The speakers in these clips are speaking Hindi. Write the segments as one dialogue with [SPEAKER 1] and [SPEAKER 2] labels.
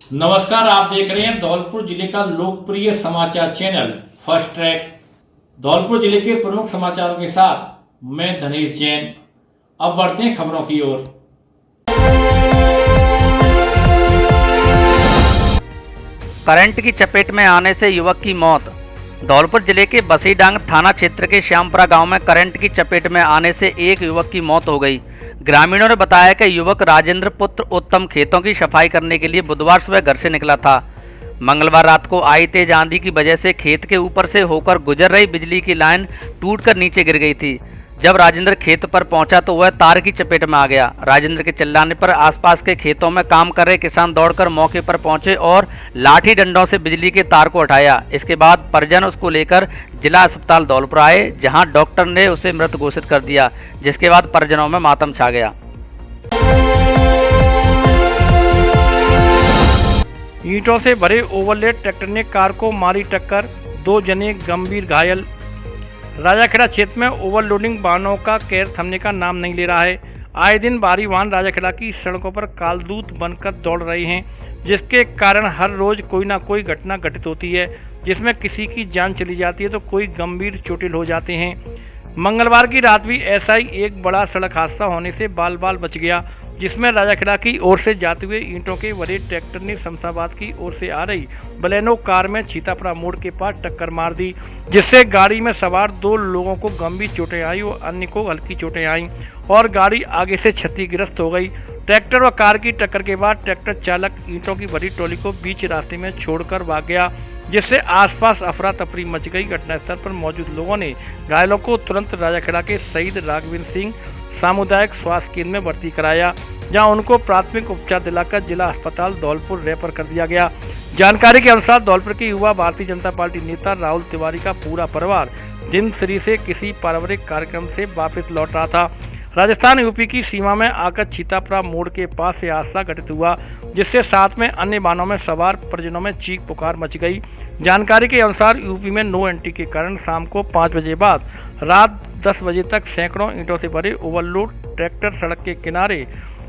[SPEAKER 1] नमस्कार, आप देख रहे हैं धौलपुर जिले का लोकप्रिय समाचार चैनल फर्स्ट ट्रैक। धौलपुर जिले के प्रमुख समाचारों के साथ मैं धनीश जैन। अब बढ़ते हैं खबरों की ओर।
[SPEAKER 2] करंट की चपेट में आने से युवक की मौत। धौलपुर जिले के बसीडांग थाना क्षेत्र के श्यामपुरा गांव में करंट की चपेट में आने से एक युवक की मौत हो गई। ग्रामीणों ने बताया कि युवक राजेंद्र पुत्र उत्तम खेतों की सफाई करने के लिए बुधवार सुबह घर से निकला था। मंगलवार रात को आई तेज आंधी की वजह से खेत के ऊपर से होकर गुजर रही बिजली की लाइन टूटकर नीचे गिर गई थी। जब राजेंद्र खेत पर पहुंचा तो वह तार की चपेट में आ गया। राजेंद्र के चिल्लाने पर आसपास के खेतों में काम कर रहे किसान दौड़कर मौके पर पहुंचे और लाठी डंडों से बिजली के तार को हटाया। इसके बाद परिजन उसको लेकर जिला अस्पताल धौलपुर आए, जहां डॉक्टर ने उसे मृत घोषित कर दिया, जिसके बाद परिजनों में मातम छा गया।
[SPEAKER 3] ईंटों से भरे ओवरलोड ट्रैक्टर ने कार को मारी टक्कर, 2 जने गंभीर घायल। राजाखेड़ा क्षेत्र में ओवरलोडिंग वाहनों का कहर थमने का नाम नहीं ले रहा है। आए दिन भारी वाहन राजाखेड़ा की सड़कों पर कालदूत बनकर दौड़ रहे हैं, जिसके कारण हर रोज कोई ना कोई घटना घटित होती है, जिसमें किसी की जान चली जाती है तो कोई गंभीर चोटिल हो जाते हैं। मंगलवार की रात भी ऐसा ही एक बड़ा सड़क हादसा होने से बाल बाल बच गया, जिसमें राजाखेड़ा की ओर से जाते हुए ईंटों के भरे ट्रैक्टर ने शमशाबाद की ओर से आ रही बलेनो कार में छीतापड़ा मोड़ के पास टक्कर मार दी, जिससे गाड़ी में सवार 2 लोगों को गंभीर चोटें आई और अन्य को हल्की चोटें आईं और गाड़ी आगे से क्षतिग्रस्त हो गई। ट्रैक्टर व कार की टक्कर के बाद ट्रैक्टर चालक ईंटों की भरी ट्रॉली को बीच रास्ते में छोड़कर भाग गया, जिससे आसपास अफरा तफरी मच गई। घटनास्थल पर मौजूद लोगों ने घायलों को तुरंत राजाखेड़ा के शहीद राघवेंद्र सिंह सामुदायिक स्वास्थ्य केंद्र में भर्ती कराया, जहां उनको प्राथमिक उपचार दिलाकर जिला अस्पताल धौलपुर रेफर कर दिया गया। जानकारी के अनुसार धौलपुर के युवा भारतीय जनता पार्टी नेता राहुल तिवारी का पूरा परिवार दिनसरी से किसी पारिवारिक कार्यक्रम से वापस लौट रहा था। राजस्थान यूपी की सीमा में आकर छीतापड़ा मोड़ के पास से हादसा घटित हुआ, जिससे साथ में अन्य वाहनों में सवार परिजनों में चीख पुकार मच गई। जानकारी के अनुसार यूपी में नो एंट्री के कारण शाम को 5 बजे बाद रात 10 बजे तक सैकड़ों ईंटों से भरे ओवरलोड ट्रैक्टर सड़क के किनारे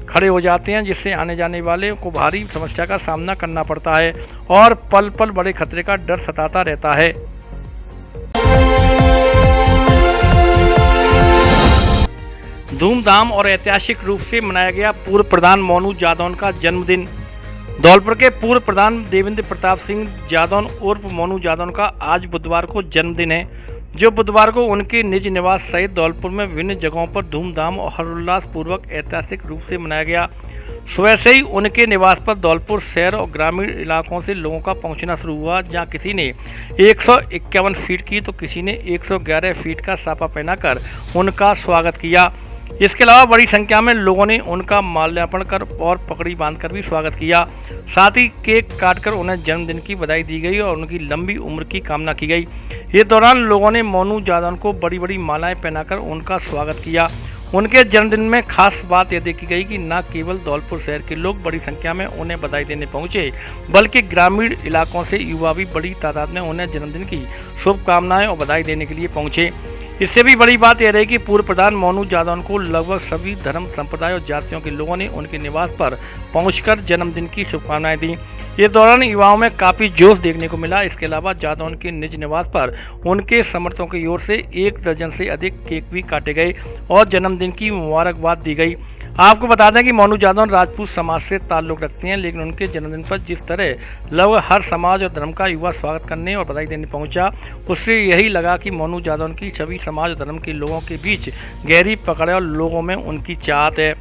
[SPEAKER 3] खड़े हो जाते हैं, जिससे आने जाने वाले को भारी समस्या का सामना करना पड़ता है और पल पल बड़े खतरे का डर सताता रहता है। धूमधाम और ऐतिहासिक रूप से मनाया गया पूर्व प्रधान मोनू जादौन का जन्मदिन। धौलपुर के पूर्व प्रधान देवेंद्र प्रताप सिंह जादौन उर्फ मोनू जादौन का आज बुधवार को जन्मदिन है, जो बुधवार को उनके निज निवास सहित धौलपुर में विभिन्न जगहों पर धूमधाम और हर्षोल्लास पूर्वक ऐतिहासिक रूप से मनाया गया। सुबह से ही उनके निवास पर धौलपुर शहर और ग्रामीण इलाकों से लोगों का पहुंचना शुरू हुआ, जहां किसी ने 151 फीट की तो किसी ने 111 फीट का साफा पहनाकर उनका स्वागत किया। इसके अलावा बड़ी संख्या में लोगों ने उनका माल्यार्पण कर और पगड़ी बांधकर भी स्वागत किया। साथ ही केक काटकर उन्हें जन्मदिन की बधाई दी गई और उनकी लंबी उम्र की कामना की गई। इस दौरान लोगों ने मोनू जादौन को बड़ी बड़ी मालाएं पहनाकर उनका स्वागत किया। उनके जन्मदिन में खास बात यह देखी गई कि न केवल धौलपुर शहर के लोग बड़ी संख्या में उन्हें बधाई देने पहुंचे, बल्कि ग्रामीण इलाकों से युवा भी बड़ी तादाद में उन्हें जन्मदिन की शुभकामनाएं और बधाई देने के लिए पहुंचे। इससे भी बड़ी बात यह रही कि पूर्व प्रधान मोनू जादौन को लगभग सभी धर्म संप्रदाय और जातियों के लोगों ने उनके निवास पर पहुंचकर जन्मदिन की शुभकामनाएं दी। इस दौरान युवाओं में काफी जोश देखने को मिला। इसके अलावा जादौन के निज निवास पर उनके समर्थकों की ओर से 1 दर्जन से अधिक केक भी काटे गए और जन्मदिन की मुबारकबाद दी गई। आपको बता दें कि मोनू जादौन राजपूत समाज से ताल्लुक रखते हैं, लेकिन उनके जन्मदिन पर जिस तरह लगभग हर समाज और धर्म का युवा स्वागत करने और बधाई देने पहुंचा, उससे यही लगा कि मोनू जादौन की सभी समाज और धर्म के लोगों के बीच गहरी पकड़ है और लोगों में उनकी चाहत है।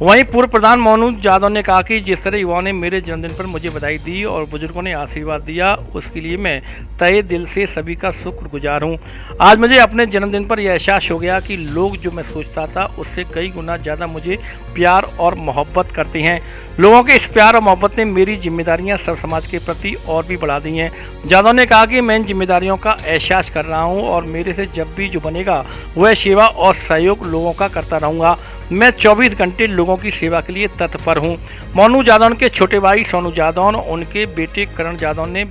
[SPEAKER 3] वहीं पूर्व प्रधान मोनू जादौन ने कहा कि जिस तरह युवाओं ने मेरे जन्मदिन पर मुझे बधाई दी और बुजुर्गों ने आशीर्वाद दिया, उसके लिए मैं तहे दिल से सभी का शुक्रगुजार हूं। आज मुझे अपने जन्मदिन पर यह एहसास हो गया कि लोग जो मैं सोचता था उससे कई गुना ज़्यादा मुझे प्यार और मोहब्बत करते हैं। लोगों के इस प्यार और मोहब्बत ने मेरी जिम्मेदारियां सब समाज के प्रति और भी बढ़ा दी हैं। जादौन ने कहा कि मैं इन जिम्मेदारियों का एहसास कर रहा हूं और मेरे से जब भी जो बनेगा वह सेवा और सहयोग लोगों का करता रहूँगा। मैं 24 घंटे लोगों की सेवा के लिए तत्पर हूं। मोनू जादौन के छोटे भाई सोनू जादौन और उनके बेटे करण जादौन ने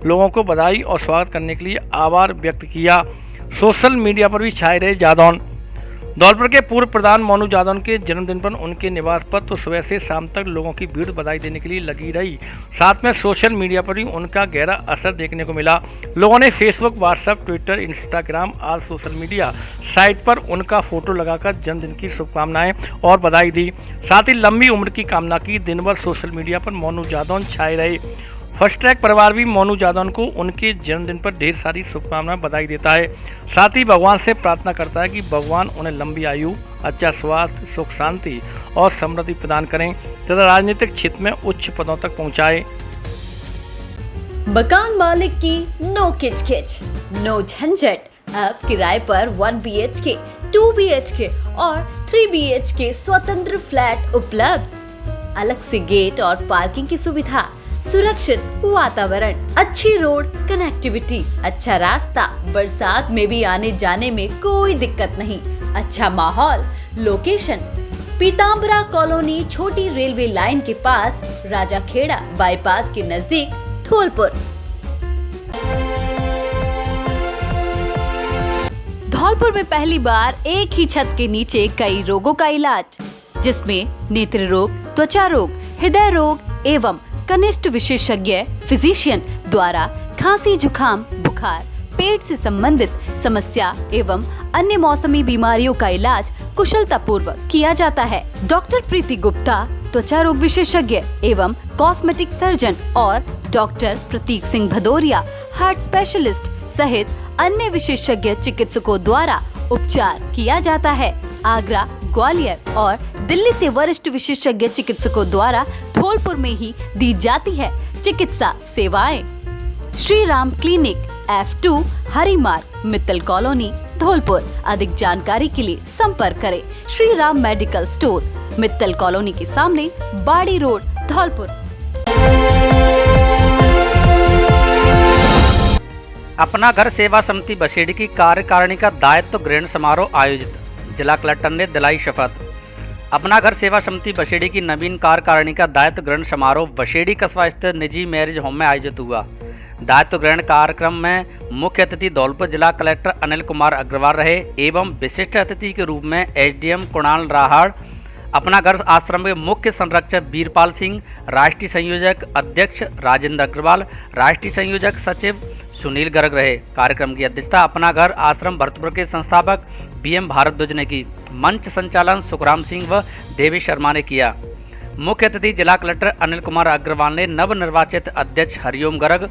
[SPEAKER 3] लोगों को बधाई और स्वागत करने के लिए आभार व्यक्त किया। सोशल मीडिया पर भी छाए रहे जादौन। धौलपुर के पूर्व प्रधान मोनू जादौन के जन्मदिन पर उनके निवास पर तो सुबह से शाम तक लोगों की भीड़ बधाई देने के लिए लगी रही। साथ में सोशल मीडिया पर भी उनका गहरा असर देखने को मिला। लोगों ने फेसबुक, व्हाट्सएप, ट्विटर, इंस्टाग्राम आदि सोशल मीडिया साइट पर उनका फोटो लगाकर जन्मदिन की शुभकामनाएं और बधाई दी। साथ ही लंबी उम्र की कामना की। दिन भर सोशल मीडिया पर मोनू जादौन छाए रहे। फर्स्ट ट्रैक परिवार भी मोनू जादौन को उनके जन्मदिन पर ढेर सारी शुभकामनाएं बधाई देता है। साथ ही भगवान से प्रार्थना करता है कि भगवान उन्हें लंबी आयु, अच्छा स्वास्थ्य, सुख शांति और समृद्धि प्रदान करें तथा राजनीतिक क्षेत्र में उच्च पदों तक पहुंचाए।
[SPEAKER 4] मकान मालिक की नो किचकिच, नो झंझट। अब किराए पर 1 BHK, 2 BHK और 3 BHK स्वतंत्र फ्लैट उपलब्ध। अलग से गेट और पार्किंग की सुविधा, सुरक्षित वातावरण, अच्छी रोड कनेक्टिविटी, अच्छा रास्ता, बरसात में भी आने जाने में कोई दिक्कत नहीं, अच्छा माहौल। लोकेशन पीताम्बरा कॉलोनी, छोटी रेलवे लाइन के पास, राजा खेड़ा बाईपास के नजदीक, धौलपुर। धौलपुर में पहली बार एक ही छत के नीचे कई रोगों का इलाज, जिसमें नेत्र रोग, त्वचा रोग, हृदय रोग एवं कनिष्ठ विशेषज्ञ फिजिशियन द्वारा खांसी, जुकाम, बुखार, पेट से संबंधित समस्या एवं अन्य मौसमी बीमारियों का इलाज कुशलता पूर्वक किया जाता है। डॉक्टर प्रीति गुप्ता त्वचा रोग विशेषज्ञ एवं कॉस्मेटिक सर्जन और डॉक्टर प्रतीक सिंह भदौरिया हार्ट स्पेशलिस्ट सहित अन्य विशेषज्ञ चिकित्सकों द्वारा उपचार किया जाता है। आगरा, ग्वालियर और दिल्ली से वरिष्ठ विशेषज्ञ चिकित्सकों द्वारा धौलपुर में ही दी जाती है चिकित्सा सेवाएं। श्री राम क्लिनिक, F2 हरी मार्ग, मित्तल कॉलोनी, धौलपुर। अधिक जानकारी के लिए संपर्क करें Shri Ram medical store, Mittal colony के सामने, बाड़ी रोड, धौलपुर।
[SPEAKER 2] अपना घर सेवा समिति बसेड़ी की कार्यकारिणी का दायित्व ग्रहण समारोह आयोजित। जिला कलेक्टर ने दिलाई शपथ। अपना घर सेवा समिति बसेड़ी की नवीन कार्यकारिणी का दायित्व ग्रहण समारोह बसेड़ी कस्बा स्थित निजी मैरिज होम में आयोजित हुआ। दायित्व ग्रहण कार्यक्रम में मुख्य अतिथि धौलपुर जिला कलेक्टर अनिल कुमार अग्रवाल रहे एवं विशिष्ट अतिथि के रूप में SDM कुणाल राहड़, अपना घर आश्रम के मुख्य संरक्षक बीरपाल सिंह, राष्ट्रीय संयोजक अध्यक्ष राजेंद्र अग्रवाल, राष्ट्रीय संयोजक सचिव सुनील गर्ग रहे। कार्यक्रम की अध्यक्षता अपना घर आश्रम भरतपुर के संस्थापक BM भारद्वाज ने की। मंच संचालन सुखराम सिंह व देवी शर्मा ने किया। मुख्य अतिथि जिला कलेक्टर अनिल कुमार अग्रवाल ने नवनिर्वाचित अध्यक्ष हरिओम गर्ग,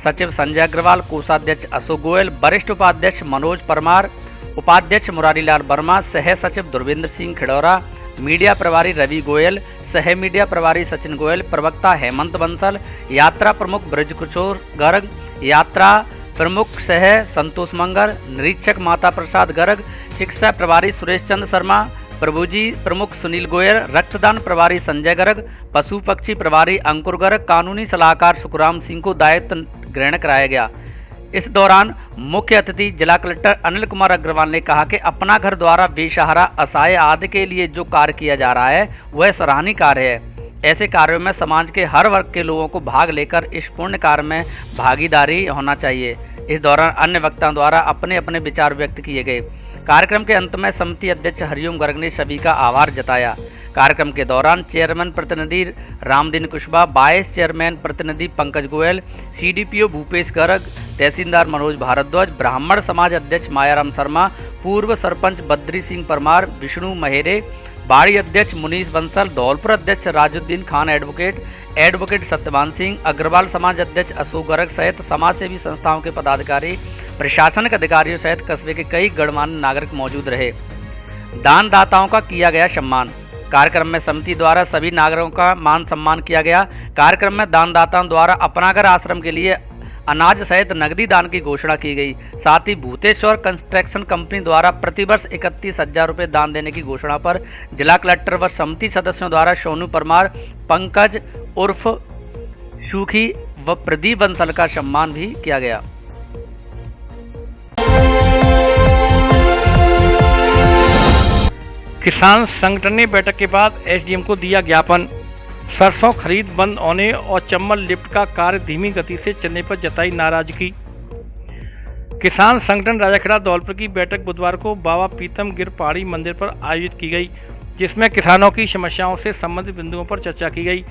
[SPEAKER 2] सचिव संजय अग्रवाल, कोषाध्यक्ष अशोक गोयल, वरिष्ठ उपाध्यक्ष मनोज परमार, उपाध्यक्ष मुरारीलाल वर्मा, सह सचिव दुर्वेंद्र सिंह खिडौरा, मीडिया प्रभारी रवि गोयल, सह मीडिया प्रभारी सचिन गोयल, प्रवक्ता हेमंत बंसल, यात्रा प्रमुख ब्रजकिशोर गर्ग, यात्रा प्रमुख सह संतोष मंगर, निरीक्षक माता प्रसाद गर्ग, शिक्षा प्रभारी सुरेश चंद्र शर्मा, प्रभुजी प्रमुख सुनील गोयल, रक्तदान प्रभारी संजय गर्ग, पशु पक्षी प्रभारी अंकुर गर्ग, कानूनी सलाहकार सुखराम सिंह को दायित्व ग्रहण कराया गया। इस दौरान मुख्य अतिथि जिला कलेक्टर अनिल कुमार अग्रवाल ने कहा कि अपना घर द्वारा बेसहारा, असहाय आदि के लिए जो कार्य किया जा रहा है वह सराहनीय कार्य है। ऐसे कार्यों में समाज के हर वर्ग के लोगों को भाग लेकर इस पुण्य कार्य में भागीदारी होना चाहिए। इस दौरान अन्य वक्ताओं द्वारा अपने अपने विचार व्यक्त किए गए। कार्यक्रम के अंत में समिति अध्यक्ष हरिओम गर्ग ने सभी का आभार जताया। कार्यक्रम के दौरान चेयरमैन प्रतिनिधि रामदीन कुशवाहा, वाइस चेयरमैन प्रतिनिधि पंकज गोयल, CDPO भूपेश गर्ग, तहसीलदार मनोज भारद्वाज, ब्राह्मण समाज अध्यक्ष मायाराम शर्मा, पूर्व सरपंच बद्री सिंह परमार, विष्णु महेरे, बाड़ी अध्यक्ष मुनीष बंसल, धौलपुर अध्यक्ष राजुद्दीन खान, एडवोकेट सत्यवान सिंह, अग्रवाल समाज अध्यक्ष अशोक गर्ग सहित समाज सेवी संस्थाओं के पदाधिकारी, प्रशासनिक अधिकारियों सहित कस्बे के कई गणमान्य नागरिक मौजूद रहे। दानदाताओं का किया गया सम्मान। कार्यक्रम में समिति द्वारा सभी नागरिकों का मान सम्मान किया गया। कार्यक्रम में दानदाताओं द्वारा अपना घर आश्रम के लिए अनाज सहित नकदी दान की घोषणा की गई। साथ ही भूतेश्वर कंस्ट्रक्शन कंपनी द्वारा प्रतिवर्ष 31,000 रुपये दान देने की घोषणा पर जिला कलेक्टर व समिति सदस्यों द्वारा सोनू परमार, पंकज उर्फ सूखी व प्रदीप बंसल का सम्मान भी किया गया।
[SPEAKER 3] किसान संगठन ने बैठक के बाद SDM को दिया ज्ञापन। सरसों खरीद बंद होने और चम्बल लिफ्ट का कार्य धीमी गति से चलने पर जताई नाराजगी। किसान संगठन राजाखेड़ा धौलपुर की बैठक बुधवार को बाबा पीतम गिर पहाड़ी मंदिर पर आयोजित की गई, जिसमें किसानों की समस्याओं से संबंधित बिंदुओं पर चर्चा की गई,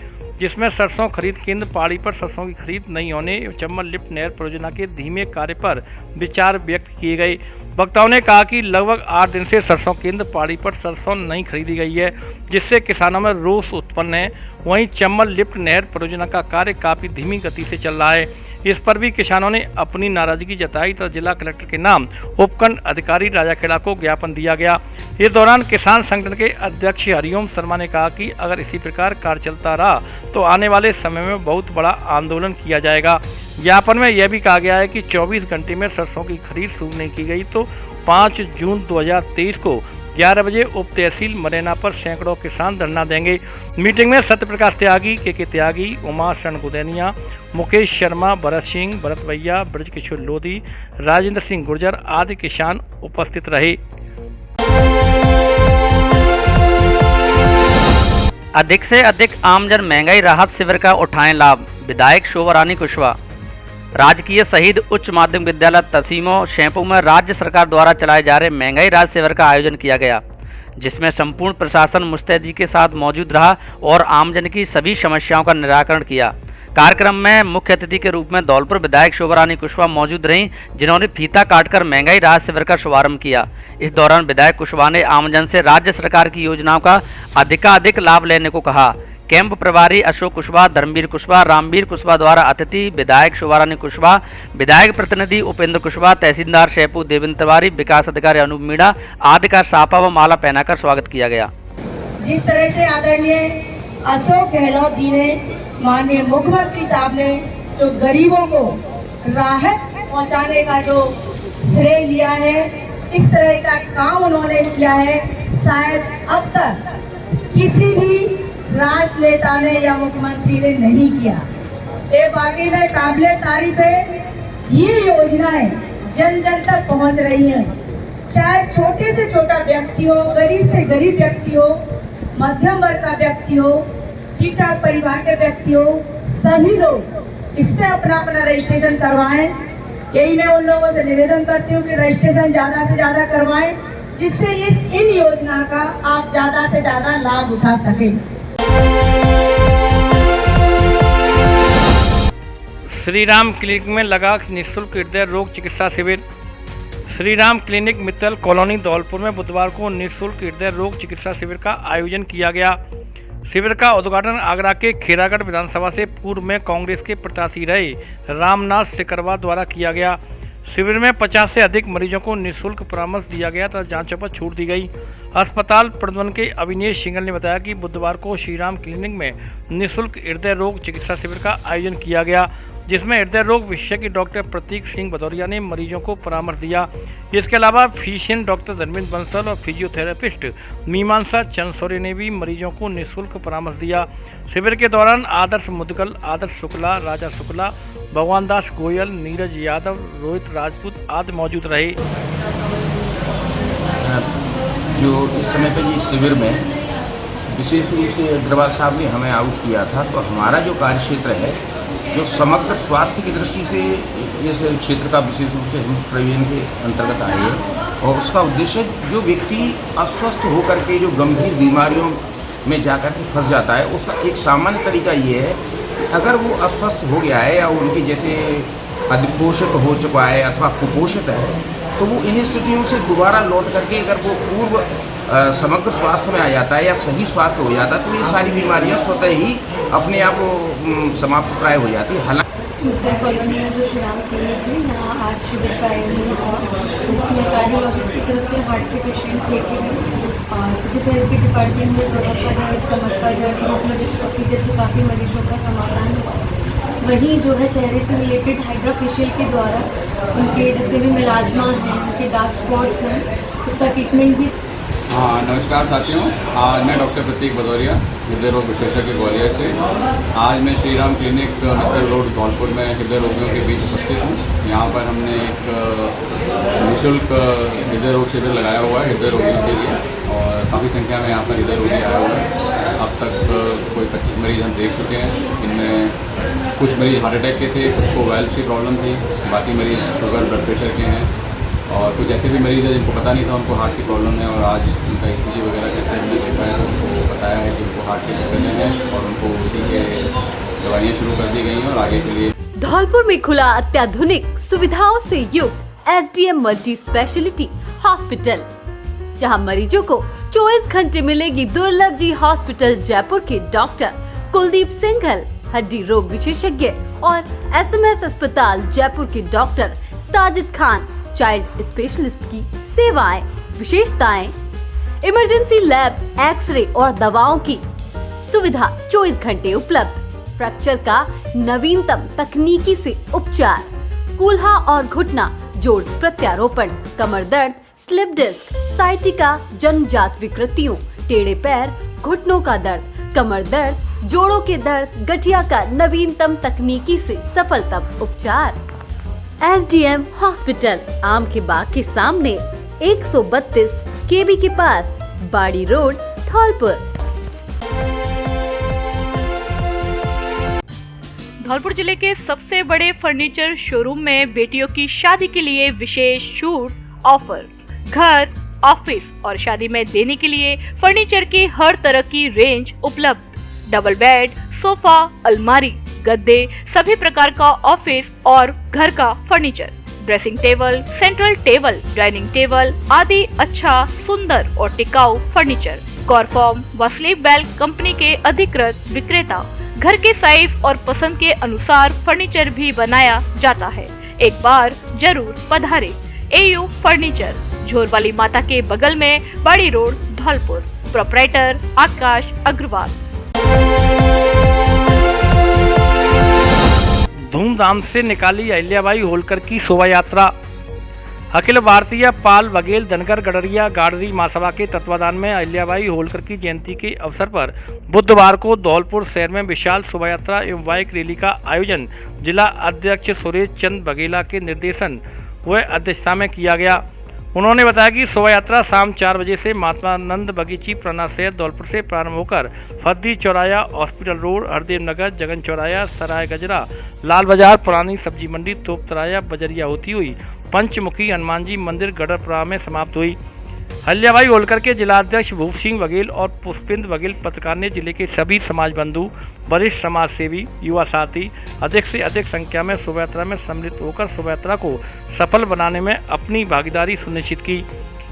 [SPEAKER 3] जिसमें सरसों खरीद केंद्र पहाड़ी पर सरसों की खरीद नहीं होने, चम्बल लिफ्ट नहर परियोजना के धीमे कार्य पर विचार व्यक्त किए गए। वक्ताओं ने कहा कि लगभग 8 दिन से सरसों केंद्र पहाड़ी पर सरसों नहीं खरीदी गई है, जिससे किसानों में रोष उत्पन्न है। वहीं चम्बल लिफ्ट नहर परियोजना का कार्य काफी धीमी गति से चल रहा है। इस पर भी किसानों ने अपनी नाराजगी जताई तो जिला कलेक्टर के नाम उपखंड अधिकारी राजाखेड़ा को ज्ञापन दिया गया। इस दौरान किसान संगठन के अध्यक्ष हरिओम शर्मा ने कहा कि अगर इसी प्रकार कार्य चलता रहा तो आने वाले समय में बहुत बड़ा आंदोलन किया जाएगा। ज्ञापन में यह भी कहा गया है कि 24 घंटे में सरसों की खरीद शुरू नहीं की गई तो 5 जून 2023 को 11 बजे उप तहसील मरैना पर सैकड़ों किसान धरना देंगे। मीटिंग में सत्य प्रकाश त्यागी, के त्यागी, उमा शरण गुदैनिया, मुकेश शर्मा, भरत सिंह, भरत भैया, ब्रजकिशोर लोधी, राजेंद्र सिंह गुर्जर आदि किसान उपस्थित रहे।
[SPEAKER 2] अधिक से अधिक आमजन महंगाई राहत शिविर का उठाएं लाभ, विधायक शोभा रानी कुशवाहा। राजकीय शहीद उच्च माध्यमिक विद्यालय तसीमो शैंपू में राज्य सरकार द्वारा चलाए जा रहे महंगाई राहत शिविर का आयोजन किया गया, जिसमें संपूर्ण प्रशासन मुस्तैदी के साथ मौजूद रहा और आमजन की सभी समस्याओं का निराकरण किया। कार्यक्रम में मुख्य अतिथि के रूप में धौलपुर विधायक शोभा रानी कुशवाहा मौजूद रहीं, जिन्होंने फीता काटकर महंगाई राहत शिविर का शुभारंभ किया। इस दौरान विधायक कुशवाहा ने आमजन से राज्य सरकार की योजनाओं का अधिकाधिक लाभ लेने को कहा। कैंप प्रभारी अशोक कुशवाहा, धर्मवीर कुशवाहा, रामवीर कुशवाहा द्वारा अतिथि विधायक शोभा रानी कुशवाहा, विधायक प्रतिनिधि उपेंद्र कुशवाहा, तहसीलदार शैपू देवेंद्र तिवारी, विकास अधिकारी अनूप मीणा आदि का साफा व माला पहनाकर स्वागत किया गया।
[SPEAKER 5] जिस तरह से आदरणीय अशोक गहलोत जी ने, माननीय मुख्यमंत्री साहब ने जो गरीबों को राहत पहुंचाने का जो श्रेय लिया है, इस तरह का काम उन्होंने किया है, शायद अब तक किसी भी राजनेता ने या मुख्यमंत्री ने नहीं किया। ये वाकई में काबिले तारीफ है। ये योजनाएं जन जन तक पहुंच रही हैं, चाहे छोटे से छोटा व्यक्ति हो, गरीब से गरीब व्यक्ति हो, मध्यम वर्ग का व्यक्ति हो, ठीक ठाक परिवार के व्यक्ति हो, सभी लोग इस पे अपना अपना रजिस्ट्रेशन करवाएं। यही मैं उन लोगों से निवेदन करती हूँ कि रजिस्ट्रेशन ज्यादा से ज्यादा करवाएं, जिससे इन योजना का आप ज्यादा से ज्यादा लाभ उठा सकें।
[SPEAKER 3] श्री राम क्लिनिक में लगा निःशुल्क हृदय रोग चिकित्सा शिविर। श्री राम क्लिनिक मित्तल कॉलोनी धौलपुर में बुधवार को निःशुल्क हृदय रोग चिकित्सा शिविर का आयोजन किया गया। शिविर का उद्घाटन आगरा के खेरागढ़ विधानसभा से पूर्व में कांग्रेस के प्रत्याशी रहे रामनाथ सिकरवा द्वारा किया गया। शिविर में 50 से अधिक मरीजों को निःशुल्क परामर्श दिया गया तथा जांचों पर छूट दी गई। अस्पताल प्रबंधन के अविनेश सिंगल ने बताया कि बुधवार को श्रीराम क्लिनिक में निःशुल्क हृदय रोग चिकित्सा शिविर का आयोजन किया गया, जिसमें हृदय रोग विशेषज्ञ डॉक्टर प्रतीक सिंह भदौरिया ने मरीजों को परामर्श दिया। इसके अलावा फिजिशियन डॉक्टर धर्मेंद्र बंसल और फिजियोथेरेपिस्ट मीमांसा चंदसौरे ने भी मरीजों को निःशुल्क परामर्श दिया। शिविर के दौरान आदर्श मुदगल, आदर्श शुक्ला, राजा शुक्ला, भगवान दास गोयल, नीरज यादव, रोहित राजपूत आदि मौजूद रहे।
[SPEAKER 6] जो इस समय पे इस शिविर में विशेष रूप से अग्रवाल साहब ने हमें आउट किया था, तो हमारा जो कार्य क्षेत्र है, जो समग्र स्वास्थ्य की दृष्टि से इस क्षेत्र का विशेष रूप से हेल्थ प्रिवेंशन के अंतर्गत आए हैं, और उसका उद्देश्य जो व्यक्ति अस्वस्थ होकर के जो गंभीर बीमारियों में जाकर के फंस जाता है, उसका एक सामान्य तरीका ये है कि अगर वो अस्वस्थ हो गया है या उनकी जैसे अधिपोषित हो चुका है अथवा कुपोषित है, तो वो इन स्थितियों से दोबारा लौट करके अगर वो पूर्व समग्र स्वास्थ्य में आ जाता है या सही स्वास्थ्य हो जाता है, तो ये सारी बीमारियां स्वतः ही अपने आप समाप्त प्राय हो जाती है।
[SPEAKER 7] मित्तल कॉलोनी में जो श्री राम क्लिनिक है, यहाँ आज शिविर का आयोजन हुआ, जिसमें कार्डियोलॉजिस्ट की तरफ से हार्ट के पेशेंट्स देखे गए और फिजियोथेरेपी डिपार्टमेंट में जोड़ों का दर्द, कमर का दर्द, मस्कुलर डिस्ट्रॉफी जैसे काफ़ी मरीजों का समाधान हुआ। वहीं जो है चेहरे से रिलेटेड हाइड्रा फेशियल के द्वारा उनके जितने भी मिलाजमा हैं, उनके डार्क स्पॉट्स हैं, उसका ट्रीटमेंट भी।
[SPEAKER 8] हाँ, नमस्कार साथियों, आज मैं डॉक्टर प्रतीक भदौरिया, हृदय रोग विशेषज्ञ ग्वालियर से। आज मैं श्री राम क्लिनिक मित्तल रोड धौलपुर में हृदय रोगियों के बीच उपस्थित हूँ। यहाँ पर हमने एक निःशुल्क हृदय रोग शिविर लगाया हुआ है हृदय रोगियों के लिए, और काफ़ी संख्या में यहाँ पर हृदय रोगी आए हुए हैं। अब तक कोई 25 मरीज हम देख चुके हैं। इनमें कुछ मरीज हार्ट अटैक के थे, कुछ को वेल्व की प्रॉब्लम थी, बाकी मरीज शुगर ब्लड प्रेशर के हैं और कुछ ऐसे भी मरीज हैं जिनको पता नहीं था उनको हार्ट की प्रॉब्लम है और आज उनका ECG वगैरह करके हमने देखा है तो उनको बताया है कि उनको हार्ट की प्रॉब्लम है और उनको उसी के दवाइयाँ शुरू कर दी गई हैं और आगे के लिए।
[SPEAKER 4] धौलपुर में खुला अत्याधुनिक सुविधाओं से युक्त SDM मल्टी स्पेशलिटी हॉस्पिटल, जहां मरीजों को 24 घंटे मिलेगी दुर्लभ जी हॉस्पिटल जयपुर के डॉक्टर कुलदीप सिंघल, हड्डी रोग विशेषज्ञ और SMS अस्पताल जयपुर के doctor Sajid Khan, child specialist की सेवाएं, विशेषताएं, इमरजेंसी लैब, एक्सरे और दवाओं की सुविधा 24 घंटे उपलब्ध, फ्रैक्चर का नवीनतम तकनीकी से उपचार, कूल्हा और घुटना जोड़ प्रत्यारोपण, कमर दर्द, स्लिप डिस्क, साइटिका, जन्मजात विकृतियों, टेढ़े पैर, घुटनों का दर्द, कमर दर्द, जोड़ों के दर्द, गठिया का नवीनतम तकनीकी से सफलतम उपचार। SDM हॉस्पिटल आम के बाग के सामने 132 KB के पास, बाड़ी रोड, धौलपुर।
[SPEAKER 9] धौलपुर जिले के सबसे बड़े फर्नीचर शोरूम में बेटियों की शादी के लिए विशेष छूट ऑफर, घर, ऑफिस और शादी में देने के लिए फर्नीचर की हर तरह की रेंज उपलब्ध। डबल बेड, सोफा, अलमारी, गद्दे, सभी प्रकार का ऑफिस और घर का furniture, dressing table, central table, dining table आदि अच्छा, सुंदर और टिकाऊ फर्नीचर। कॉरफॉर्म व स्लीप बेल कंपनी के अधिकृत विक्रेता। घर के साइज और पसंद के अनुसार फर्नीचर भी बनाया जाता है। एक बार जरूर पधारे। AU फर्नीचर, झोरवाली माता के बगल में, बाड़ी रोड, धौलपुर। प्रोपराइटर आकाश अग्रवाल।
[SPEAKER 3] धूमधाम से निकाली अहिल्याबाई होलकर की शोभा यात्रा। अखिल भारतीय पाल बघेल धनगर गडरिया गाड़री महासभा के तत्वाधान में अहिल्याबाई होलकर की जयंती के अवसर पर बुधवार को धौलपुर शहर में विशाल शोभा यात्रा एवं बाइक रैली का आयोजन जिला अध्यक्ष सुरेश चंद बघेला के निर्देशन व अध्यक्षता में किया गया। उन्होंने बताया कि शोभा यात्रा शाम 4 बजे से महात्मा नंद बगीची पुराना शहर धौलपुर से प्रारंभ होकर फद्दी चौराया, हॉस्पिटल रोड, हरदेव नगर, जगन चौराया, सराय गजरा, लाल बाजार, पुरानी सब्जी मंडी, तोप तराया, बजरिया होती हुई पंचमुखी हनुमान जी मंदिर गढ़पुरा में समाप्त हुई। अहिल्याबाई होलकर के जिलाध्यक्ष भूप सिंह बघेल और पुष्पेंद्र बघेल पत्रकार ने जिले के सभी समाज बंधु, वरिष्ठ समाज सेवी, युवा साथी अधिक से अधिक संख्या में शोभा यात्रा में सम्मिलित होकर शोभा यात्रा को सफल बनाने में अपनी भागीदारी सुनिश्चित की।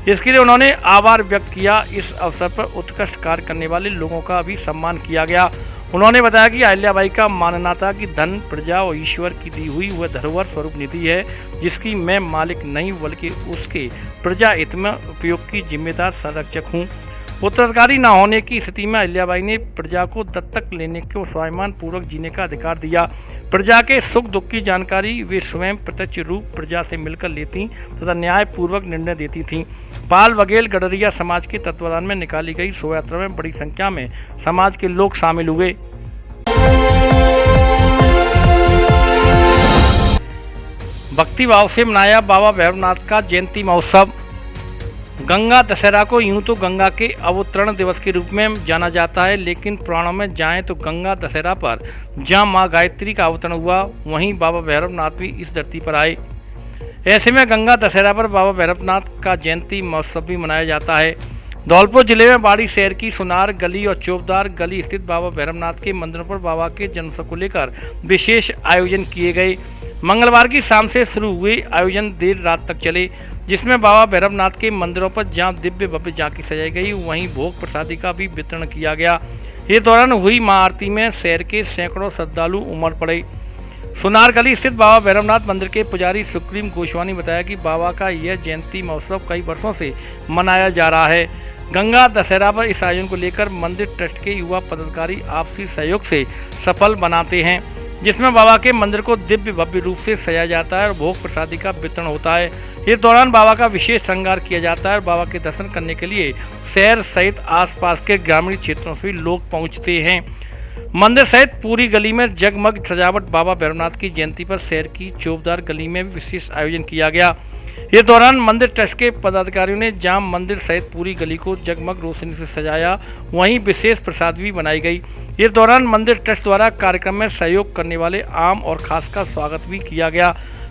[SPEAKER 3] इसके लिए उन्होंने आभार व्यक्त किया। इस अवसर पर उत्कृष्ट कार्य करने वाले लोगों का भी सम्मान किया गया। उन्होंने बताया कि अहिल्याबाई का मानना था कि धन प्रजा और ईश्वर की दी हुई वह धरोहर स्वरूप निधि है, जिसकी मैं मालिक नहीं बल्कि उसके प्रजा हित में उपयोग की जिम्मेदार संरक्षक हूँ। उत्तराधिकारी न होने की स्थिति में अहिल्याबाई ने प्रजा को दत्तक लेने को स्वाभिमान पूर्वक जीने का अधिकार दिया। प्रजा के सुख दुख की जानकारी वे स्वयं प्रत्यक्ष रूप प्रजा से मिलकर लेती तथा न्याय पूर्वक निर्णय देती थीं। पाल बघेल गडरिया समाज के तत्वाधान में निकाली गई शोभा यात्रा में बड़ी संख्या में समाज के लोग शामिल हुए। भक्ति भाव से मनाया बाबा भैरवनाथ का जयंती महोत्सव। गंगा दशहरा को यूं तो गंगा के अवतरण दिवस के रूप में जाना जाता है, लेकिन पुराणों में जाएं तो गंगा दशहरा पर जहां मां गायत्री का अवतरण हुआ, वहीं बाबा भैरवनाथ भी इस धरती पर आए। ऐसे में गंगा दशहरा पर बाबा भैरवनाथ का जयंती महोत्सव भी मनाया जाता है। धौलपुर जिले में बाड़ी शहर की सुनार गली और चौबदार गली स्थित बाबा भैरवनाथ के मंदिरों पर बाबा के जन्मोत्सव को लेकर विशेष आयोजन किए गए। मंगलवार की शाम से शुरू हुए आयोजन देर रात तक चले, जिसमें बाबा भैरवनाथ के मंदिरों पर जहां दिव्य भव्य झांकी सजाई गई, वहीं भोग प्रसादी का भी वितरण किया गया। इस दौरान हुई महाआरती में शहर के सैकड़ों श्रद्धालु उमड़ पड़े। सुनार गली स्थित बाबा भैरवनाथ मंदिर के पुजारी सुप्रीम गोस्वामी ने बताया कि बाबा का यह जयंती महोत्सव कई वर्षों से मनाया जा रहा है। गंगा दशहरा पर इस आयोजन को लेकर मंदिर ट्रस्ट के युवा पदाधिकारी आपसी सहयोग से सफल बनाते हैं, जिसमें बाबा के मंदिर को दिव्य भव्य रूप से सजाया जाता है और भोग प्रसादी का वितरण होता है। इस दौरान बाबा का विशेष श्रृंगार किया जाता है और बाबा के दर्शन करने के लिए शहर सहित आसपास के ग्रामीण क्षेत्रों से लोग पहुंचते हैं। मंदिर सहित पूरी गली में जगमग सजावट। बाबा भैरवनाथ की जयंती पर शहर की चौबदार गली में विशेष आयोजन किया गया। इस दौरान मंदिर ट्रस्ट के पदाधिकारियों ने जाम मंदिर सहित पूरी गली को जगमग रोशनी से सजाया, वहीं विशेष प्रसाद भी बनाई गई। इस दौरान मंदिर ट्रस्ट द्वारा कार्यक्रम में सहयोग करने वाले आम और खास का स्वागत भी किया गया।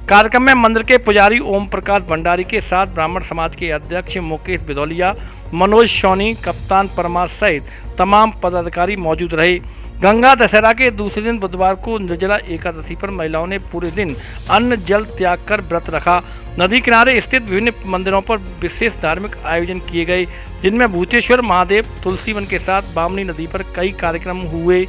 [SPEAKER 3] कार्यक्रम में मंदिर के पुजारी ओम प्रकाश भंडारी के साथ ब्राह्मण समाज के अध्यक्ष मुकेश बिदौलिया, मनोज सोनी, कप्तान परमार सहित तमाम पदाधिकारी मौजूद रहे। गंगा दशहरा के दूसरे दिन बुधवार को निर्जला एकादशी पर महिलाओं ने पूरे दिन अन्न जल त्याग कर व्रत रखा। नदी किनारे स्थित विभिन्न मंदिरों पर विशेष धार्मिक आयोजन किए गए, जिनमें भूतेश्वर महादेव, तुलसीवन के साथ बामनी नदी पर कई कार्यक्रम हुए।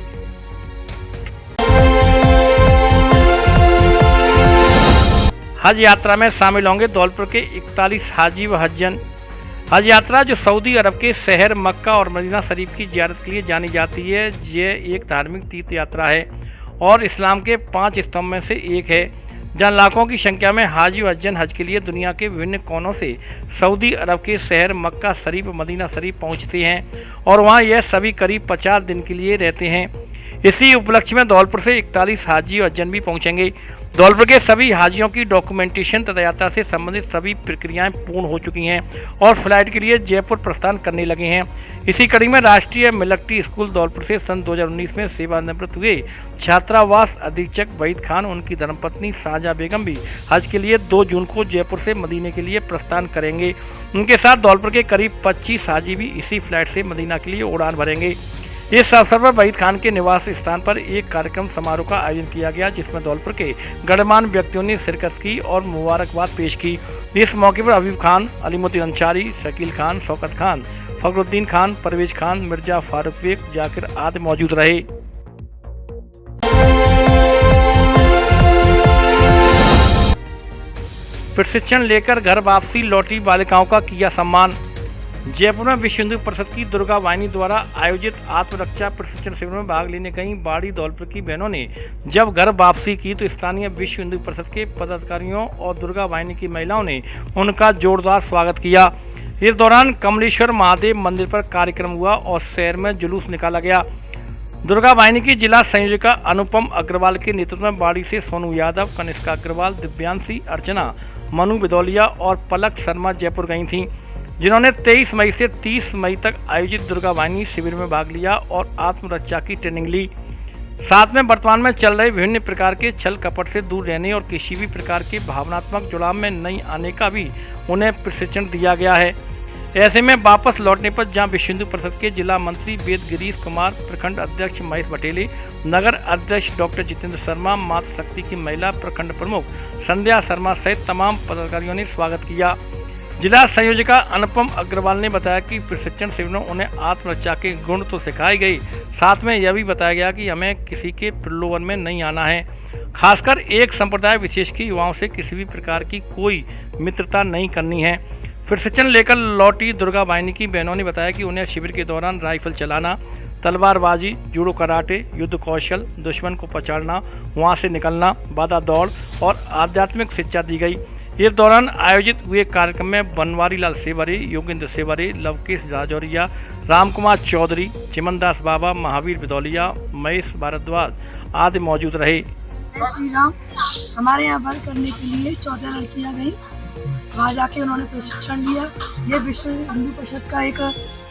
[SPEAKER 3] हज यात्रा में शामिल होंगे धौलपुर के 41 हाजी व हज्जन। हज यात्रा जो सऊदी अरब के शहर मक्का और मदीना शरीफ की जियारत के लिए जानी जाती है, ये एक धार्मिक तीर्थ यात्रा है और इस्लाम के 5 स्तंभ में से एक है, जहां लाखों की संख्या में हाजी व हज्जन हज के लिए दुनिया के विभिन्न कोनों से सऊदी अरब के शहर मक्का शरीफ मदीना शरीफ पहुंचते हैं और वहां यह सभी करीब 50 दिन के लिए रहते हैं। इसी उपलक्ष्य में धौलपुर से 41 हाजी व हज्जन भी पहुंचेंगे। धौलपुर के सभी हाजियों की डॉक्यूमेंटेशन तथा यात्रा से संबंधित सभी प्रक्रियाएं पूर्ण हो चुकी हैं और फ्लाइट के लिए जयपुर प्रस्थान करने लगे हैं। इसी कड़ी में राष्ट्रीय मिलिट्री स्कूल धौलपुर से सन 2019 में सेवानिवृत्त हुए छात्रावास अधीक्षक वहीद खान, उनकी धर्मपत्नी साजा बेगम भी हज के लिए 2 जून को जयपुर से मदीने के लिए प्रस्थान करेंगे। उनके साथ धौलपुर के करीब 25 हाजी भी इसी फ्लाइट से मदीना के लिए उड़ान भरेंगे। इस अवसर पर वहीद खान के निवास स्थान पर एक कार्यक्रम समारोह का आयोजन किया गया, जिसमें धौलपुर के गणमान्य व्यक्तियों ने शिरकत की और मुबारकबाद पेश की। इस मौके पर हबीब खान, अलीमुद्दीन अंसारी, शकील खान, शौकत खान, फखरुद्दीन खान, परवेज खान, मिर्जा फारूक बेग, जाकिर आदि मौजूद रहे। प्रशिक्षण लेकर घर वापसी लौटी बालिकाओं का किया सम्मान। जयपुर में विश्व हिंदू परिषद की दुर्गा वाहिनी द्वारा आयोजित आत्मरक्षा प्रशिक्षण शिविर में भाग लेने गई बाड़ी धौलपुर की बहनों ने जब घर वापसी की तो स्थानीय विश्व हिंदू परिषद के पदाधिकारियों और दुर्गा वाहिनी की महिलाओं ने उनका जोरदार स्वागत किया। इस दौरान कमलेश्वर महादेव मंदिर पर कार्यक्रम हुआ और शहर में जुलूस निकाला गया। दुर्गा वाहिनी की जिला संयोजिका अनुपम अग्रवाल के नेतृत्व में बाड़ी से सोनू यादव, कनिष्का अग्रवाल, दिव्यांशी, अर्चना, मनु बिदौलिया और पलक शर्मा जयपुर गई थीं, जिन्होंने 23 मई से 30 मई तक आयोजित दुर्गा वाहिनी शिविर में भाग लिया और आत्मरक्षा की ट्रेनिंग ली। साथ में वर्तमान में चल रहे विभिन्न प्रकार के छल कपट से दूर रहने और किसी भी प्रकार के भावनात्मक जुड़ाव में नहीं आने का भी उन्हें प्रशिक्षण दिया गया है। ऐसे में वापस लौटने पर जहां विश्व हिंदू परिषद के जिला मंत्री वेद गिरीश कुमार, प्रखंड अध्यक्ष महेश बटेले, नगर अध्यक्ष डॉक्टर जितेंद्र शर्मा, मातृ शक्ति की महिला प्रखंड प्रमुख संध्या शर्मा सहित तमाम पदाधिकारियों ने स्वागत किया। जिला संयोजिका अनुपम अग्रवाल ने बताया कि प्रशिक्षण शिविर में उन्हें आत्मरक्षा के गुण तो सिखाए गए, साथ में यह भी बताया गया कि हमें किसी के प्रलोभन में नहीं आना है, खासकर एक संप्रदाय विशेष की युवाओं से किसी भी प्रकार की कोई मित्रता नहीं करनी है। प्रशिक्षण लेकर लौटी दुर्गा वाहिनी की बहनों ने बताया कि उन्हें शिविर के दौरान राइफल चलाना, तलवारबाजी, जूडो कराटे, युद्ध कौशल, दुश्मन को पछाड़ना, वहां से निकलना, बाधा दौड़ और आध्यात्मिक शिक्षा दी गई। इस दौरान आयोजित हुए कार्यक्रम में बनवारी लाल सेवरे, योगेंद्र सेवरे, लवकेश राजौरिया, रामकुमार चौधरी, चिमनदास बाबा, महावीर बिदौलिया, महेश भारद्वाज आदि मौजूद रहे।
[SPEAKER 5] श्री राम हमारे यहाँ वर्क करने के लिए 14 लड़कियाँ गई, वहाँ जाके उन्होंने प्रशिक्षण लिया। ये विश्व हिंदू परिषद का एक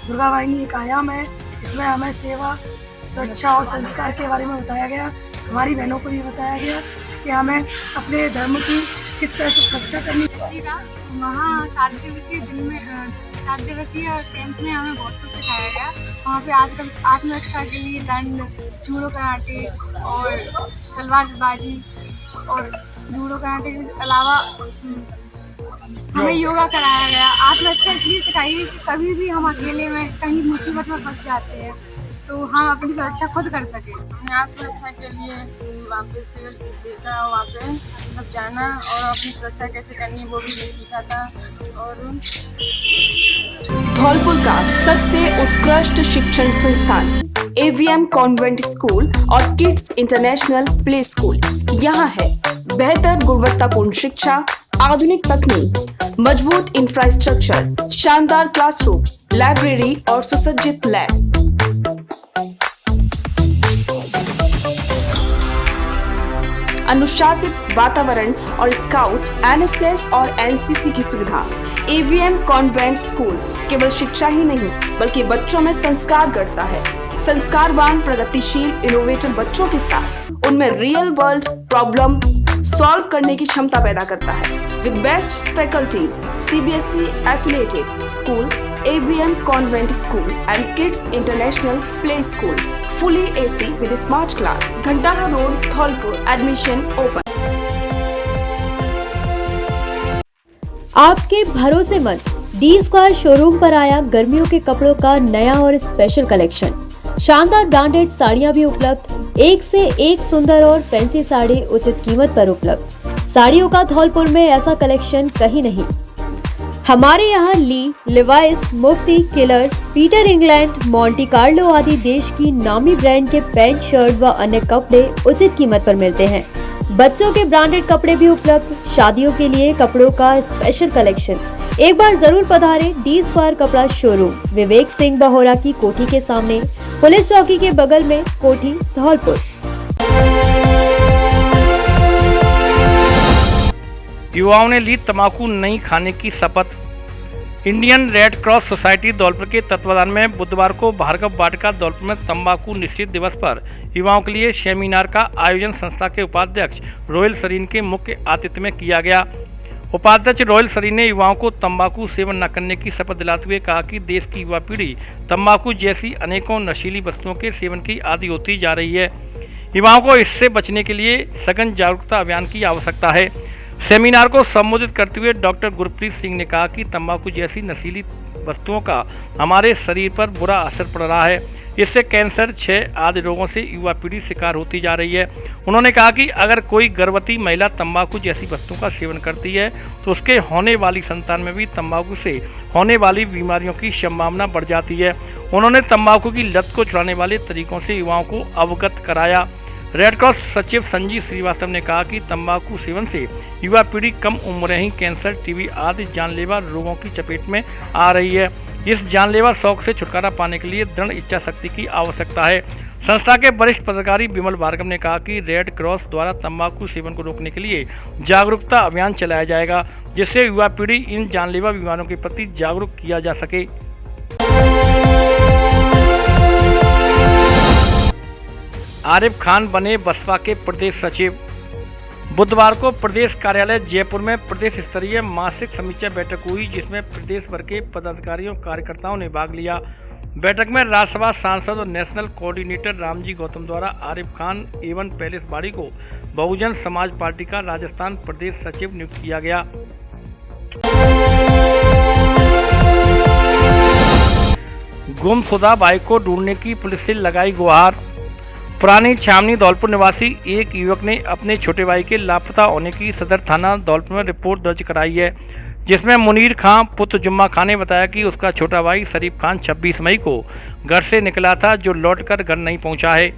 [SPEAKER 5] दुर्गा वाहिनी एक आयाम है। इसमें हमें सेवा, सुरक्षा और संस्कार के बारे में बताया गया। हमारी बहनों को ये बताया गया कि हमें अपने धर्म की किस तरह से सुरक्षा करनी चाहिए।
[SPEAKER 7] वहाँ 7 दिवसीय कैंप में हमें बहुत कुछ सिखाया गया। वहाँ पे आत्मरक्षा के लिए दंड, जूडो कराटे और तलवारबाजी और जूडो कराटे के अलावा हमें योगा कराया गया। आत्मरक्षा इसलिए सिखाई कि कभी भी हम अकेले में कहीं मुसीबत में फंस जाते हैं तो हम अपनी सुरक्षा खुद कर सकें।
[SPEAKER 10] आत्मरक्षा के लिए वहाँ पे सिविल देखा, वहाँ पे सब जाना और अपनी सुरक्षा कैसे करनी वो भी सीखा था। और
[SPEAKER 11] धौलपुर का सबसे उत्कृष्ट शिक्षण संस्थान AVM कॉन्वेंट स्कूल और किड्स इंटरनेशनल प्ले स्कूल यहाँ है। बेहतर गुणवत्तापूर्ण शिक्षा, आधुनिक तकनीक, मजबूत इंफ्रास्ट्रक्चर, शानदार क्लासरूम, लाइब्रेरी और सुसज्जित लैब। अनुशासित वातावरण और स्काउट, एनएसएस और एनसीसी की सुविधा। एवीएम कॉन्वेंट स्कूल केवल शिक्षा ही नहीं बल्कि बच्चों में संस्कार गढ़ता है। संस्कारवान, प्रगतिशील, इनोवेटिव बच्चों के साथ उनमें रियल वर्ल्ड प्रॉब्लम सॉल्व करने की क्षमता पैदा करता है। With best faculties, CBSE affiliated school, AVM convent school and kids international play school, fully AC with smart class, Ghantaghar road, Dholpur. Admission open.
[SPEAKER 12] आपके भरोसेमंद डी स्क्वायर शोरूम पर आया गर्मियों के कपड़ों का नया और स्पेशल कलेक्शन। शानदार ब्रांडेड साड़ियां भी उपलब्ध, एक से एक सुंदर और फैंसी साड़ी उचित कीमत पर उपलब्ध। साड़ियों का धौलपुर में ऐसा कलेक्शन कहीं नहीं। हमारे यहाँ Lee, Levi's, Mufti, Killer, Peter England, Monte Carlo आदि देश की नामी ब्रांड के पैंट, शर्ट व अन्य कपड़े उचित कीमत पर मिलते हैं। बच्चों के ब्रांडेड कपड़े भी उपलब्ध। शादियों के लिए कपड़ों का स्पेशल कलेक्शन। एक बार जरूर पधारें डी स्क्वायर कपड़ा शोरूम, विवेक सिंह बहोरा की कोठी के सामने, पुलिस चौकी के बगल में, कोठी, धौलपुर।
[SPEAKER 3] युवाओं ने ली तंबाकू नहीं खाने की शपथ। Indian red cross society Dholpur के तत्वाधान में बुधवार को भार्गव वाटिका धौलपुर में तंबाकू निषेध दिवस पर युवाओं के लिए सेमिनार का आयोजन संस्था के उपाध्यक्ष रोयल सरीन के मुख्य आतिथ्य में किया गया। उपाध्यक्ष रोयल सरीन ने युवाओं को तंबाकू सेवन न करने की शपथ दिलाते हुए कहा कि देश की युवा पीढ़ी तंबाकू जैसी अनेकों नशीली वस्तुओं के सेवन की आदी होती जा रही है। युवाओं को इससे बचने के लिए सघन जागरूकता अभियान की आवश्यकता है। सेमिनार को संबोधित करते हुए डॉक्टर गुरप्रीत सिंह ने कहा कि तंबाकू जैसी नशीली वस्तुओं का हमारे शरीर पर बुरा असर पड़ रहा है। इससे कैंसर, क्षय आदि रोगों से युवा पीढ़ी शिकार होती जा रही है। उन्होंने कहा कि अगर कोई गर्भवती महिला तंबाकू जैसी वस्तुओं का सेवन करती है तो उसके होने वाली संतान में भी तंबाकू से होने वाली बीमारियों की संभावना बढ़ जाती है। उन्होंने तंबाकू की लत को छुड़ाने वाले तरीकों से युवाओं को अवगत कराया। रेड क्रॉस सचिव संजीव श्रीवास्तव ने कहा कि तंबाकू सेवन से युवा पीढ़ी कम उम्र ही कैंसर, टीबी आदि जानलेवा रोगों की चपेट में आ रही है। इस जानलेवा शौक से छुटकारा पाने के लिए दृढ़ इच्छा शक्ति की आवश्यकता है। संस्था के वरिष्ठ पदाधिकारी विमल भार्गव ने कहा कि रेड क्रॉस द्वारा तंबाकू सेवन को रोकने के लिए जागरूकता अभियान चलाया जाएगा, जिससे युवा पीढ़ी इन जानलेवा बीमारियों के प्रति जागरूक किया जा सके। आरिफ खान बने बसपा के प्रदेश सचिव। बुधवार को प्रदेश कार्यालय जयपुर में प्रदेश स्तरीय मासिक समीक्षा बैठक हुई, जिसमें प्रदेश भर के पदाधिकारियों कार्यकर्ताओं ने भाग लिया। बैठक में राज्यसभा सांसद और नेशनल कोऑर्डिनेटर रामजी गौतम द्वारा आरिफ खान एवं पैलेस बाड़ी को बहुजन समाज पार्टी का राजस्थान प्रदेश सचिव नियुक्त किया गया। गुमशुदा बाइक को ढूंढने की पुलिस से लगाई गुहार। पुरानी छावनी धौलपुर निवासी एक युवक ने अपने छोटे भाई के लापता होने की सदर थाना धौलपुर में रिपोर्ट दर्ज कराई है, जिसमें मुनीर खां पुत्र जुम्मा खां ने बताया कि उसका छोटा भाई शरीफ खान 26 मई को घर से निकला था, जो लौटकर घर नहीं पहुंचा है।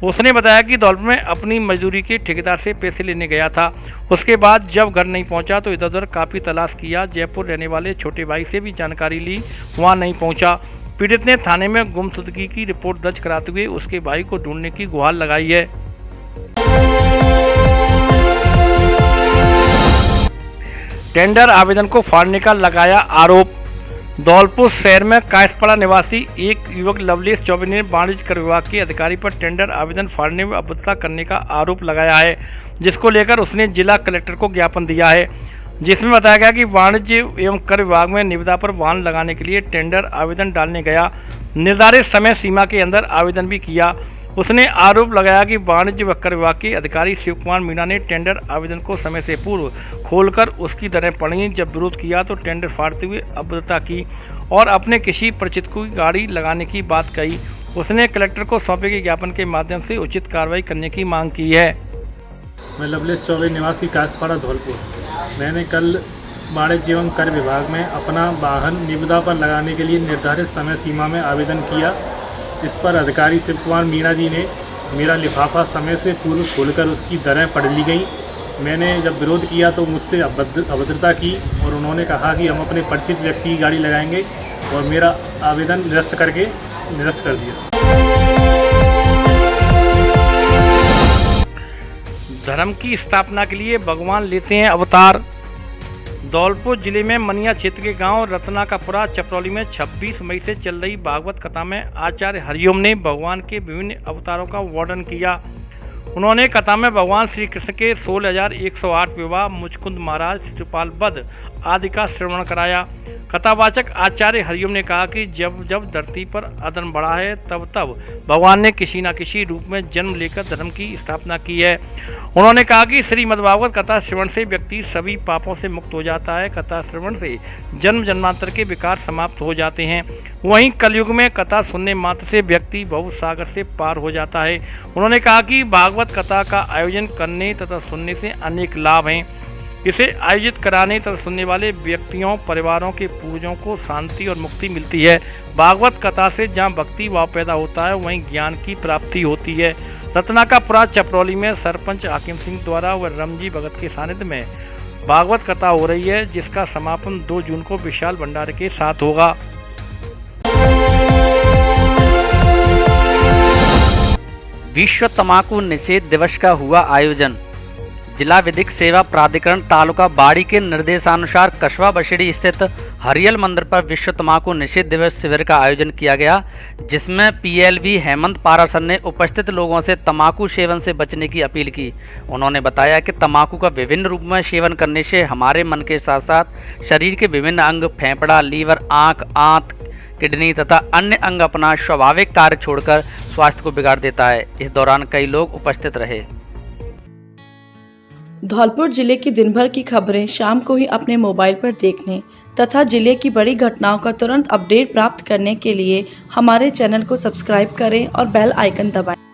[SPEAKER 3] उसने बताया कि धौलपुर में अपनी मजदूरी के ठेकेदार से पैसे लेने गया था। उसके बाद जब घर नहीं पहुंचा तो इधर उधर काफ़ी तलाश किया। जयपुर रहने वाले छोटे भाई से भी जानकारी ली, वहाँ नहीं पहुँचा। पीड़ित ने थाने में गुमशुदगी की रिपोर्ट दर्ज कराते हुए उसके भाई को ढूंढने की गुहार लगाई है। टेंडर आवेदन को फाड़ने का लगाया आरोप। धौलपुर शहर में कायसपाड़ा निवासी एक युवक लवलेश चौबे ने वाणिज्य कर विभाग के अधिकारी पर टेंडर आवेदन फाड़ने में अभद्रता करने का आरोप लगाया है, जिसको लेकर उसने जिला कलेक्टर को ज्ञापन दिया है, जिसमें बताया गया कि वाणिज्य एवं कर विभाग में निविदा पर वाहन लगाने के लिए टेंडर आवेदन डालने गया। निर्धारित समय सीमा के अंदर आवेदन भी किया। उसने आरोप लगाया कि वाणिज्य व कर विभाग के अधिकारी शिव कुमार मीणा ने टेंडर आवेदन को समय से पूर्व खोलकर उसकी दरें पढ़ी। जब विरोध किया तो टेंडर फाड़ते हुए अभद्रता की और अपने किसी परिचित को गाड़ी लगाने की बात कही। उसने कलेक्टर को सौंपे गए ज्ञापन के माध्यम से उचित कार्रवाई करने की मांग की है।
[SPEAKER 13] मैं लवलेश चौबे निवासी कायसपाड़ा धौलपुर। मैंने कल वाणिज्य एवं कर विभाग में अपना वाहन निविदा पर लगाने के लिए निर्धारित समय सीमा में आवेदन किया। इस पर अधिकारी शिव कुमार मीणा जी ने मेरा लिफाफा समय से पूर्व खोलकर उसकी दरें पढ़ ली गई। मैंने जब विरोध किया तो मुझसे अभद्रता की और उन्होंने कहा कि हम अपने परिचित व्यक्ति की गाड़ी लगाएंगे और मेरा आवेदन निरस्त कर दिया।
[SPEAKER 3] धर्म की स्थापना के लिए भगवान लेते हैं अवतार। धौलपुर जिले में मनिया क्षेत्र के गांव रत्नाकापुरा चपरौली में 26 मई से चल रही भागवत कथा में आचार्य हरिओम ने भगवान के विभिन्न अवतारों का वर्णन किया। उन्होंने कथा में भगवान श्री कृष्ण के 16,108 विवाह, मुचकुंद महाराज, शिशुपाल वध आदि का श्रवण कराया। कथावाचक आचार्य हरिओम ने कहा कि जब जब धरती पर अधर्म बढ़ा है तब तब भगवान ने किसी न किसी रूप में जन्म लेकर धर्म की स्थापना की है। उन्होंने कहा कि श्रीमद्भागवत कथा श्रवण से व्यक्ति सभी पापों से मुक्त हो जाता है। कथा श्रवण से जन्म जन्मांतर के विकार समाप्त हो जाते हैं। वहीं कलयुग में कथा सुनने मात्र से व्यक्ति भव सागर से पार हो जाता है। उन्होंने कहा कि भागवत कथा का आयोजन करने तथा सुनने से अनेक लाभ हैं। इसे आयोजित कराने तथा सुनने वाले व्यक्तियों, परिवारों के पूर्वजों को शांति और मुक्ति मिलती है। भागवत कथा से जहां भक्ति भाव पैदा होता है वहीं ज्ञान की प्राप्ति होती है। रत्नाकापुरा चपरौली में सरपंच हाकिम सिंह द्वारा व रमजी भगत के सानिध्य में भागवत कथा हो रही है, जिसका समापन 2 जून को विशाल भंडारे के साथ होगा।
[SPEAKER 2] विश्व तंबाकू निषेध दिवस का हुआ आयोजन। जिला विधिक सेवा प्राधिकरण तालुका बाड़ी के निर्देशानुसार कस्बा बसेड़ी स्थित हरियल मंदिर पर विश्व तंबाकू निषेध दिवस शिविर का आयोजन किया गया, जिसमें पीएलवी हेमंत पारासर ने उपस्थित लोगों से तंबाकू सेवन से बचने की अपील की। उन्होंने बताया कि तंबाकू का विभिन्न रूप में सेवन करने से हमारे मन के साथ साथ शरीर के विभिन्न अंग, फेफड़ा, लीवर, आँख, आंत, किडनी तथा अन्य अंग अपना स्वाभाविक कार्य छोड़कर स्वास्थ्य को बिगाड़ देता है। इस दौरान कई लोग उपस्थित रहे।
[SPEAKER 14] धौलपुर जिले की दिन भर की खबरें शाम को ही अपने मोबाइल पर देखने तथा जिले की बड़ी घटनाओं का तुरंत अपडेट प्राप्त करने के लिए हमारे चैनल को सब्सक्राइब करें और बेल आइकन दबाएं।